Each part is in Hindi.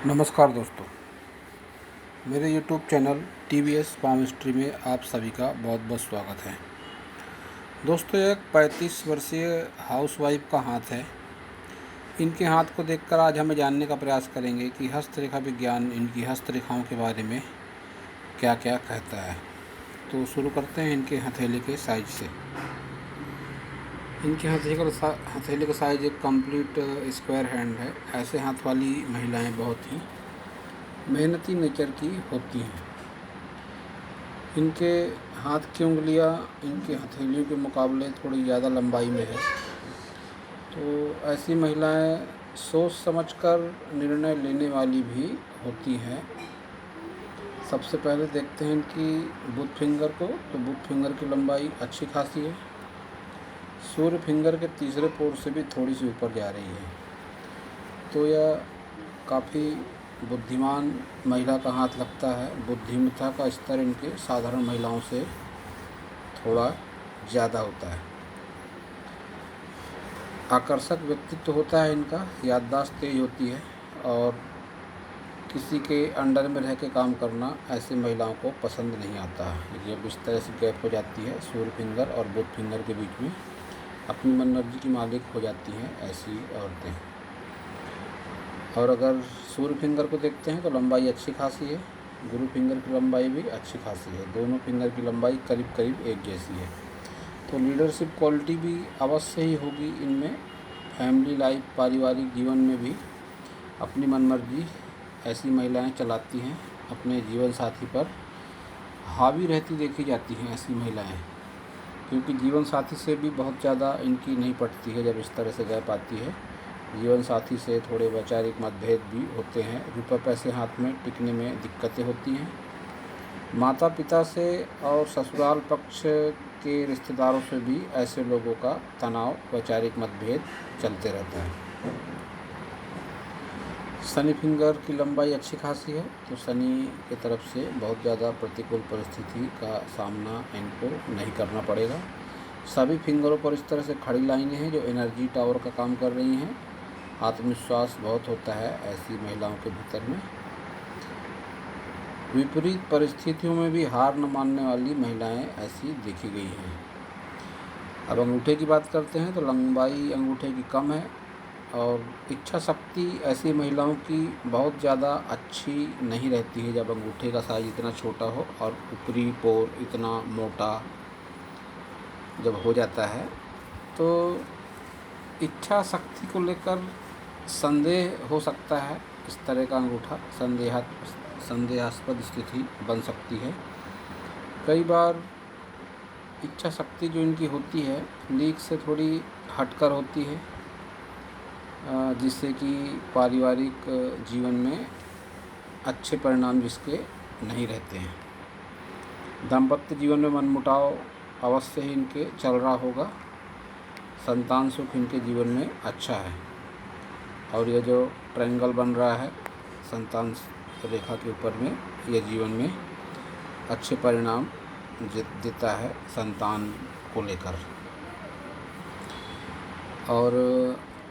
नमस्कार दोस्तों, मेरे YouTube channel TVS palm history में आप सभी का बहुत बहुत स्वागत है। दोस्तों, एक 35 वर्षीय हाउसवाइफ का हाथ है। इनके हाथ को देखकर आज हमें जानने का प्रयास करेंगे कि हस्तरेखा विज्ञान इनकी हस्तरेखाओं के बारे में क्या क्या कहता है। तो शुरू करते हैं इनके हथेली के साइज से। इनके हथेली का साइज एक कंप्लीट स्क्वायर हैंड है। ऐसे हाथ वाली महिलाएं बहुत ही मेहनती नेचर की होती हैं। इनके हाथ की उंगलियां इनके हथेलियों के मुकाबले थोड़ी ज़्यादा लंबाई में है। तो ऐसी महिलाएं सोच समझकर निर्णय लेने वाली भी होती हैं। सबसे पहले देखते हैं इनकी बुथ फिंगर को। तो बुथ फिंगर की लंबाई अच्छी खासी है। सूर्य फिंगर के तीसरे पोर से भी थोड़ी सी ऊपर जा रही है। तो यह काफ़ी बुद्धिमान महिला का हाथ लगता है। बुद्धिमत्ता का स्तर इनके साधारण महिलाओं से थोड़ा ज़्यादा होता है। आकर्षक व्यक्तित्व होता है इनका। याददाश्त तेज होती है और किसी के अंडर में रह के काम करना ऐसी महिलाओं को पसंद नहीं आता है। जब इस तरह से गैप हो जाती है सूर्य फिंगर और बुध फिंगर के बीच में, अपनी मनमर्जी की मालिक हो जाती हैं ऐसी औरतें। और अगर सूर्य फिंगर को देखते हैं तो लंबाई अच्छी खासी है। गुरु फिंगर की लंबाई भी अच्छी खासी है। दोनों फिंगर की लंबाई करीब करीब एक जैसी है। तो लीडरशिप क्वालिटी भी अवश्य ही होगी इनमें। फैमिली लाइफ, पारिवारिक जीवन में भी अपनी मनमर्जी ऐसी महिलाएं चलाती हैं। अपने जीवन साथी पर हावी रहती देखी जाती हैं ऐसी महिलाएं, क्योंकि जीवन साथी से भी बहुत ज़्यादा इनकी नहीं पटती है। जब इस तरह से गैप आती है, जीवन साथी से थोड़े वैचारिक मतभेद भी होते हैं। रुपये पैसे हाथ में टिकने में दिक्कतें होती हैं। माता पिता से और ससुराल पक्ष के रिश्तेदारों से भी ऐसे लोगों का तनाव, वैचारिक मतभेद चलते रहता है। शनि फिंगर की लंबाई अच्छी खासी है। तो शनि की तरफ से बहुत ज़्यादा प्रतिकूल परिस्थिति का सामना इनको नहीं करना पड़ेगा। सभी फिंगरों पर इस तरह से खड़ी लाइनें हैं जो एनर्जी टावर का काम कर रही हैं। आत्मविश्वास बहुत होता है ऐसी महिलाओं के भीतर में। विपरीत परिस्थितियों में भी हार न मानने वाली महिलाएं ऐसी देखी गई हैं। अब अंगूठे की बात करते हैं तो लंबाई अंगूठे की कम है और इच्छा शक्ति ऐसी महिलाओं की बहुत ज़्यादा अच्छी नहीं रहती है। जब अंगूठे का साइज इतना छोटा हो और ऊपरी पोर इतना मोटा जब हो जाता है, तो इच्छा शक्ति को लेकर संदेह हो सकता है। इस तरह का अंगूठा संदेहास्पद स्थिति बन सकती है। कई बार इच्छा शक्ति जो इनकी होती है लीक से थोड़ी हटकर होती है, जिससे कि पारिवारिक जीवन में अच्छे परिणाम जिसके नहीं रहते हैं। दाम्पत्य जीवन में मनमुटाव अवश्य ही इनके चल रहा होगा। संतान सुख इनके जीवन में अच्छा है और ये जो ट्रायंगल बन रहा है संतान रेखा के ऊपर में, ये जीवन में अच्छे परिणाम देता है संतान को लेकर। और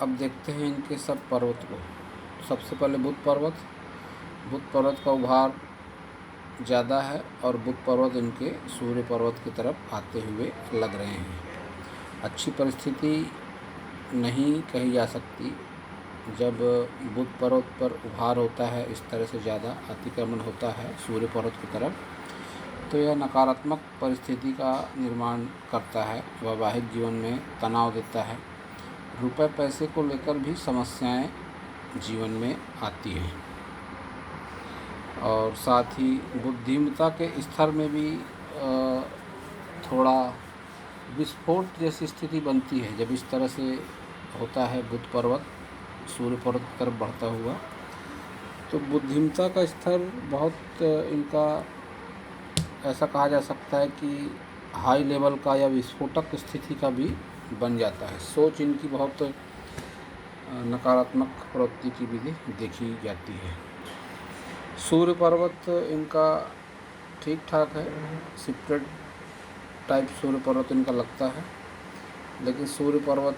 अब देखते हैं इनके सब पर्वत को। सबसे पहले बुध पर्वत का उभार ज़्यादा है और बुध पर्वत इनके सूर्य पर्वत की तरफ आते हुए लग रहे हैं। अच्छी परिस्थिति नहीं कही जा सकती। जब बुध पर्वत पर उभार होता है, इस तरह से ज़्यादा अतिक्रमण होता है सूर्य पर्वत की तरफ, तो यह नकारात्मक परिस्थिति का निर्माण करता है। वैवाहिक जीवन में तनाव देता है। रुपए पैसे को लेकर भी समस्याएं जीवन में आती हैं और साथ ही बुद्धिमत्ता के स्तर में भी थोड़ा विस्फोट जैसी स्थिति बनती है। जब इस तरह से होता है बुध पर्वत सूर्य पर्वत की तरफ बढ़ता हुआ, तो बुद्धिमत्ता का स्तर बहुत इनका ऐसा कहा जा सकता है कि हाई लेवल का या विस्फोटक स्थिति का भी बन जाता है। सोच इनकी बहुत नकारात्मक प्रवृत्ति की भी देखी जाती है। सूर्य पर्वत इनका ठीक ठाक है। शिफ्टेड टाइप सूर्य पर्वत इनका लगता है, लेकिन सूर्य पर्वत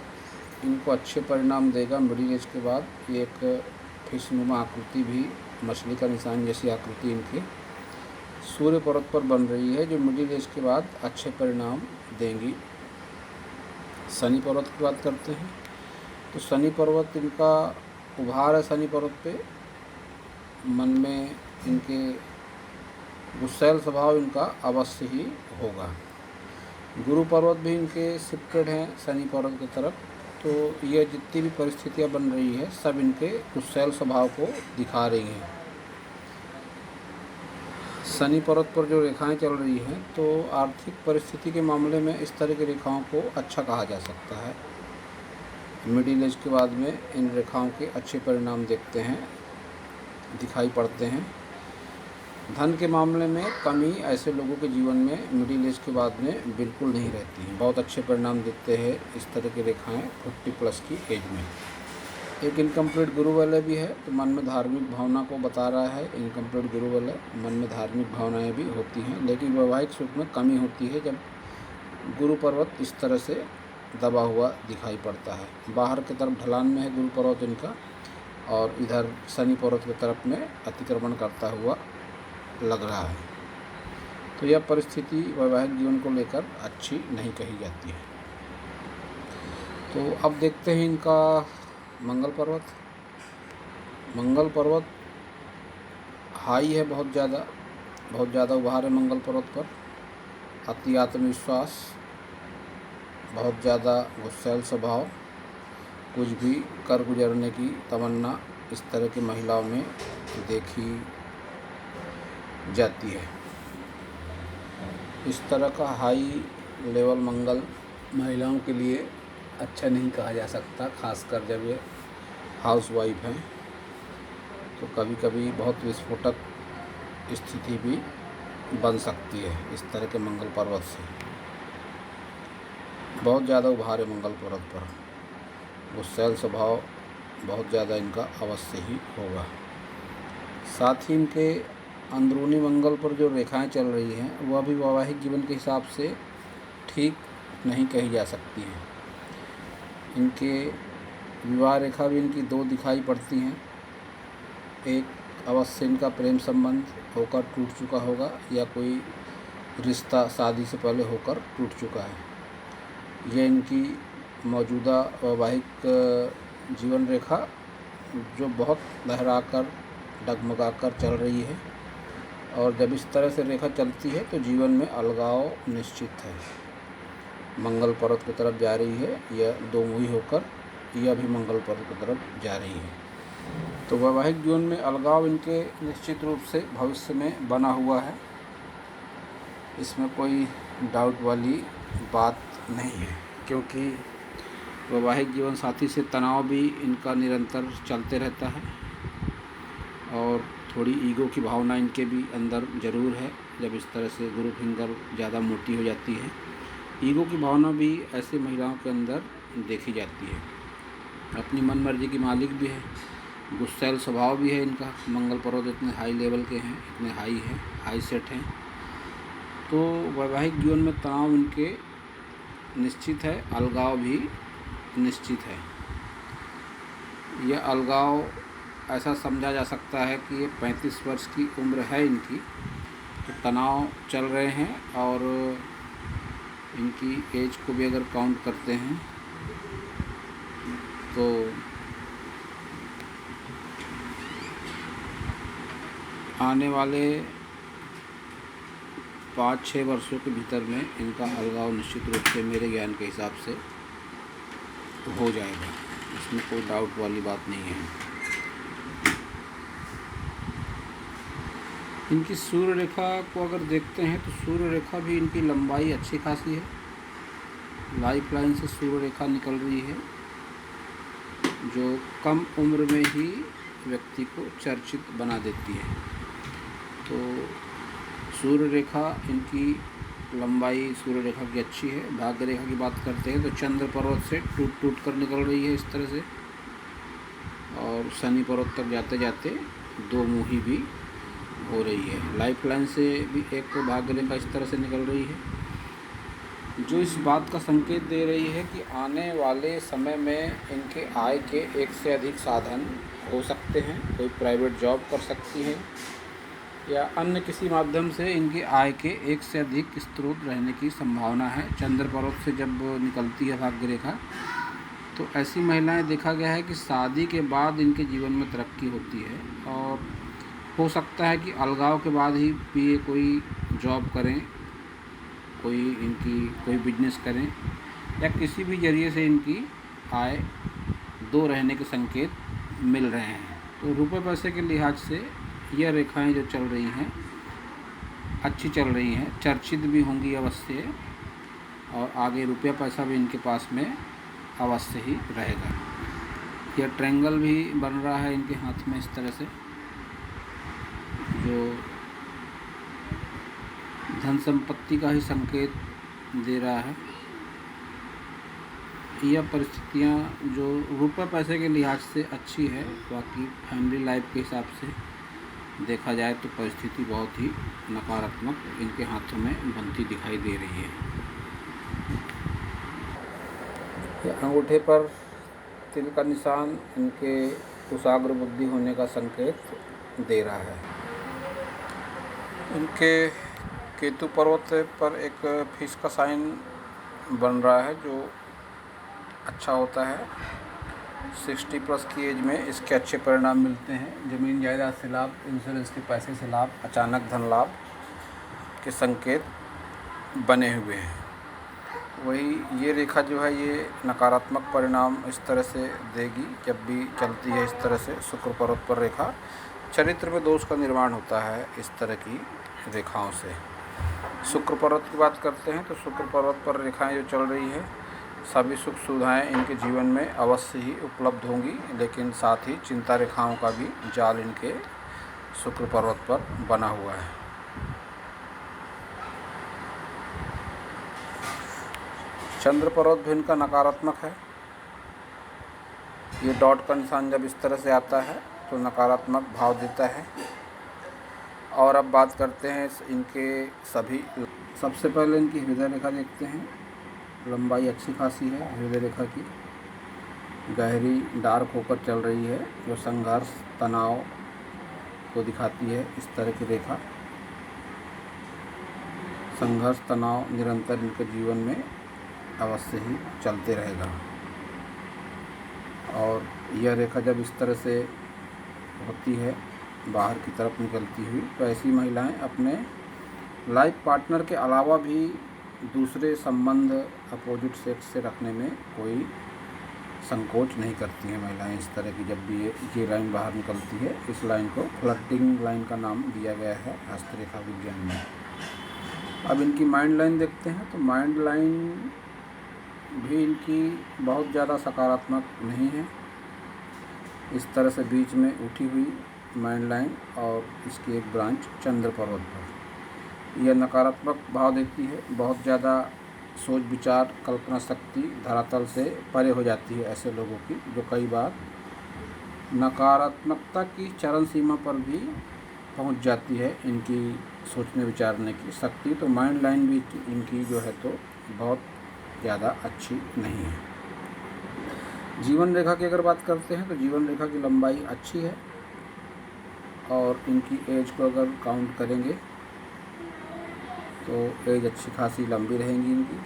इनको अच्छे परिणाम देगा। मिडिल एज के बाद ये एक फिशनुमा आकृति भी मछली का निशान जैसी आकृति इनके सूर्य पर्वत पर बन रही है, जो मिडिल एज के बाद अच्छे परिणाम देंगी। शनि पर्वत की बात करते हैं तो शनि पर्वत इनका उभार है। शनि पर्वत पे मन में इनके गुस्सैल स्वभाव इनका अवश्य ही होगा। गुरु पर्वत भी इनके शिफ्टेड हैं शनि पर्वत की तरफ, तो ये जितनी भी परिस्थितियाँ बन रही है सब इनके गुस्सैल स्वभाव को दिखा रही हैं। शनि पर्वत पर जो रेखाएं चल रही हैं तो आर्थिक परिस्थिति के मामले में इस तरह की रेखाओं को अच्छा कहा जा सकता है। मिडिल एज के बाद में इन रेखाओं के अच्छे परिणाम दिखाई पड़ते हैं। धन के मामले में कमी ऐसे लोगों के जीवन में मिडिल एज के बाद में बिल्कुल नहीं रहती हैं। बहुत अच्छे परिणाम देते हैं इस तरह की रेखाएं 40+ की एज में। एक इनकम्प्लीट गुरु वलय भी है, तो मन में धार्मिक भावना को बता रहा है। इनकम्प्लीट गुरु वलय मन में धार्मिक भावनाएं भी होती हैं, लेकिन वैवाहिक सुख में कमी होती है जब गुरु पर्वत इस तरह से दबा हुआ दिखाई पड़ता है। बाहर की तरफ ढलान में है गुरु पर्वत इनका, और इधर शनि पर्वत की तरफ में अतिक्रमण करता हुआ लग रहा है। तो यह परिस्थिति वैवाहिक जीवन को लेकर अच्छी नहीं कही जाती है। तो अब देखते हैं इनका मंगल पर्वत। मंगल पर्वत हाई है, बहुत ज़्यादा उभार है मंगल पर्वत पर। अति आत्मविश्वास, बहुत ज़्यादा गुस्सैल स्वभाव, कुछ भी कर गुजरने की तमन्ना इस तरह की महिलाओं में देखी जाती है। इस तरह का हाई लेवल मंगल महिलाओं के लिए अच्छा नहीं कहा जा सकता, खासकर जब ये हाउस वाइफ हैं। तो कभी कभी बहुत विस्फोटक स्थिति भी बन सकती है इस तरह के मंगल पर्वत से। बहुत ज़्यादा उभार है मंगल पर्वत पर, गुस्सैल स्वभाव बहुत ज़्यादा इनका अवश्य ही होगा। साथ ही इनके अंदरूनी मंगल पर जो रेखाएं चल रही हैं वह भी वैवाहिक जीवन के हिसाब से ठीक नहीं कही जा सकती हैं। इनके विवाह रेखा भी इनकी 2 दिखाई पड़ती हैं। एक अवश्य इनका प्रेम संबंध होकर टूट चुका होगा, या कोई रिश्ता शादी से पहले होकर टूट चुका है। यह इनकी मौजूदा वैवाहिक जीवन रेखा जो बहुत लहराकर डगमगाकर चल रही है, और जब इस तरह से रेखा चलती है तो जीवन में अलगाव निश्चित है। मंगल पर्वत की तरफ जा रही है, यह 2 मुही होकर यह भी मंगल पर्वत की तरफ जा रही है। तो वैवाहिक जीवन में अलगाव इनके निश्चित रूप से भविष्य में बना हुआ है, इसमें कोई डाउट वाली बात नहीं है, क्योंकि वैवाहिक जीवन साथी से तनाव भी इनका निरंतर चलते रहता है, और थोड़ी ईगो की भावना इनके भी अंदर ज़रूर है। जब इस तरह से गुरु फिंगर ज़्यादा मोटी हो जाती है, ईगो की भावना भी ऐसी महिलाओं के अंदर देखी जाती है। अपनी मन मर्जी की मालिक भी है, गुस्सैल स्वभाव भी है इनका। मंगल पर्वत इतने हाई लेवल के हैं, इतने हाई सेट हैं, तो वैवाहिक जीवन में तनाव इनके निश्चित है, अलगाव भी निश्चित है। यह अलगाव ऐसा समझा जा सकता है कि ये 35 वर्ष की उम्र है इनकी, तो तनाव चल रहे हैं, और इनकी एज को भी अगर काउंट करते हैं तो आने वाले 5-6 वर्षों के भीतर में इनका अलगाव निश्चित रूप से मेरे ज्ञान के हिसाब से हो जाएगा, इसमें कोई डाउट वाली बात नहीं है। इनकी सूर्य रेखा को अगर देखते हैं तो सूर्य रेखा भी इनकी लंबाई अच्छी खासी है। लाइफ लाइन से सूर्य रेखा निकल रही है, जो कम उम्र में ही व्यक्ति को चर्चित बना देती है। तो सूर्य रेखा इनकी लंबाई सूर्य रेखा की अच्छी है। भाग्य रेखा की बात करते हैं तो चंद्र पर्वत से टूट कर निकल रही है इस तरह से, और शनि पर्वत तक जाते जाते 2 मुही भी हो रही है। लाइफ लाइन से भी एक भाग्य रेखा इस तरह से निकल रही है, जो इस बात का संकेत दे रही है कि आने वाले समय में इनके आय के एक से अधिक साधन हो सकते हैं, कोई प्राइवेट जॉब कर सकती हैं या अन्य किसी माध्यम से इनकी आय के एक से अधिक स्रोत रहने की संभावना है। चंद्र पर्वत से जब निकलती है भाग्य रेखा, तो ऐसी महिलाएं देखा गया है कि शादी के बाद इनके जीवन में तरक्की होती है और हो सकता है कि अलगाव के बाद ही भी ये कोई जॉब करें, कोई बिजनेस करें या किसी भी ज़रिए से इनकी आय दो रहने के संकेत मिल रहे हैं। तो रुपए पैसे के लिहाज से यह रेखाएं जो चल रही हैं अच्छी चल रही हैं, चर्चित भी होंगी अवश्य, और आगे रुपया पैसा भी इनके पास में अवश्य ही रहेगा। यह ट्रायंगल भी बन रहा है इनके हाथ में इस तरह से, जो धन संपत्ति का ही संकेत दे रहा है। यह परिस्थितियाँ जो रुपये पैसे के लिहाज से अच्छी है, बाकी फैमिली लाइफ के हिसाब से देखा जाए तो परिस्थिति बहुत ही नकारात्मक इनके हाथों में बनती दिखाई दे रही है। यह अंगूठे पर तिल का निशान इनके कुशाग्र बुद्धि होने का संकेत दे रहा है। इनके केतु पर्वत पर एक फिश का साइन बन रहा है जो अच्छा होता है। 60 प्लस की एज में इसके अच्छे परिणाम मिलते हैं। ज़मीन जायदाद से लाभ, इंश्योरेंस के पैसे से लाभ, अचानक धन लाभ के संकेत बने हुए हैं। वही ये रेखा जो है ये नकारात्मक परिणाम इस तरह से देगी जब भी चलती है इस तरह से शुक्र पर्वत पर रेखा। चरित्र में दोष का निर्माण होता है इस तरह की रेखाओं से। शुक्र पर्वत की बात करते हैं तो शुक्र पर्वत पर रेखाएं जो चल रही है, सभी सुख सुविधाएं इनके जीवन में अवश्य ही उपलब्ध होंगी, लेकिन साथ ही चिंता रेखाओं का भी जाल इनके शुक्र पर्वत पर बना हुआ है। चंद्र पर्वत भी इनका नकारात्मक है। ये डॉट का निशान जब इस तरह से आता है तो नकारात्मक भाव देता है। और अब बात करते हैं इनके सबसे पहले इनकी हृदय रेखा देखते हैं। लंबाई अच्छी खासी है हृदय रेखा की, गहरी डार्क होकर चल रही है जो संघर्ष तनाव को दिखाती है। इस तरह की रेखा संघर्ष तनाव निरंतर इनके जीवन में अवश्य ही चलते रहेगा। और यह रेखा जब इस तरह से होती है बाहर की तरफ निकलती हुई, तो ऐसी महिलाएं अपने लाइफ पार्टनर के अलावा भी दूसरे संबंध अपोजिट सेक्स से रखने में कोई संकोच नहीं करती हैं महिलाएं। इस तरह की जब भी ये लाइन बाहर निकलती है, इस लाइन को फ्लर्टिंग लाइन का नाम दिया गया है हस्तरेखा विज्ञान में। अब इनकी माइंड लाइन देखते हैं तो माइंड लाइन भी इनकी बहुत ज़्यादा सकारात्मक नहीं है। इस तरह से बीच में उठी हुई माइंड लाइन और इसकी एक ब्रांच चंद्र पर्वत पर, यह नकारात्मक भाव देती है। बहुत ज़्यादा सोच विचार कल्पना शक्ति धरातल से परे हो जाती है ऐसे लोगों की, जो कई बार नकारात्मकता की चरम सीमा पर भी पहुंच जाती है इनकी सोचने विचारने की शक्ति। तो माइंड लाइन भी इनकी जो है तो बहुत ज़्यादा अच्छी नहीं है। जीवन रेखा की अगर बात करते हैं तो जीवन रेखा की लंबाई अच्छी है और इनकी एज को अगर काउंट करेंगे तो एज अच्छी खासी लंबी रहेंगी इनकी।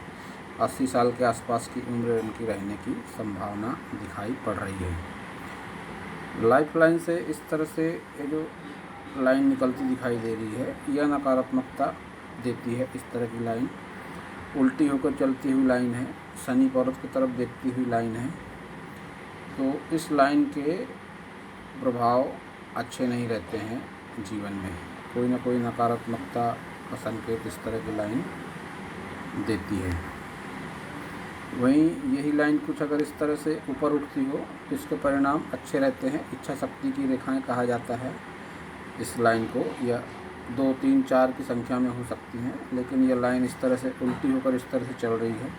80 साल के आसपास की उम्र इनकी रहने की संभावना दिखाई पड़ रही है। लाइफ लाइन से इस तरह से ये जो लाइन निकलती दिखाई दे रही है, यह नकारात्मकता देती है। इस तरह की लाइन उल्टी होकर चलती हुई लाइन है, शनि पर्वत की तरफ देखती हुई लाइन है। तो इस लाइन के प्रभाव अच्छे नहीं रहते हैं जीवन में, कोई ना कोई नकारात्मकता का संकेत इस तरह की लाइन देती है। वहीं यही लाइन कुछ अगर इस तरह से ऊपर उठती हो तो इसके परिणाम अच्छे रहते हैं। इच्छा शक्ति की रेखाएं कहा जाता है इस लाइन को, या 2, 3, 4 की संख्या में हो सकती हैं, लेकिन यह लाइन इस तरह से उल्टी होकर इस तरह से चल रही है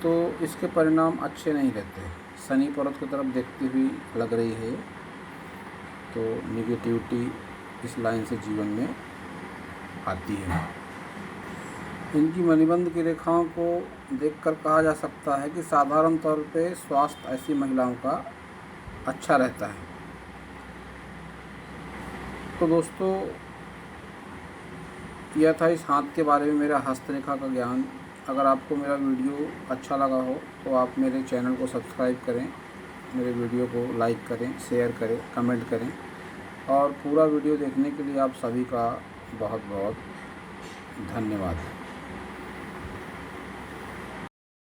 तो इसके परिणाम अच्छे नहीं रहते। शनि पर्वत की तरफ देखती हुई लग रही है तो निगेटिविटी इस लाइन से जीवन में आती है। इनकी मणिबंध की रेखाओं को देखकर कहा जा सकता है कि साधारण तौर पे स्वास्थ्य ऐसी महिलाओं का अच्छा रहता है। तो दोस्तों यह था इस हाथ के बारे में मेरा हस्तरेखा का ज्ञान। अगर आपको मेरा वीडियो अच्छा लगा हो तो आप मेरे चैनल को सब्सक्राइब करें, मेरे वीडियो को लाइक करें, शेयर करें, कमेंट करें, और पूरा वीडियो देखने के लिए आप सभी का बहुत बहुत धन्यवाद।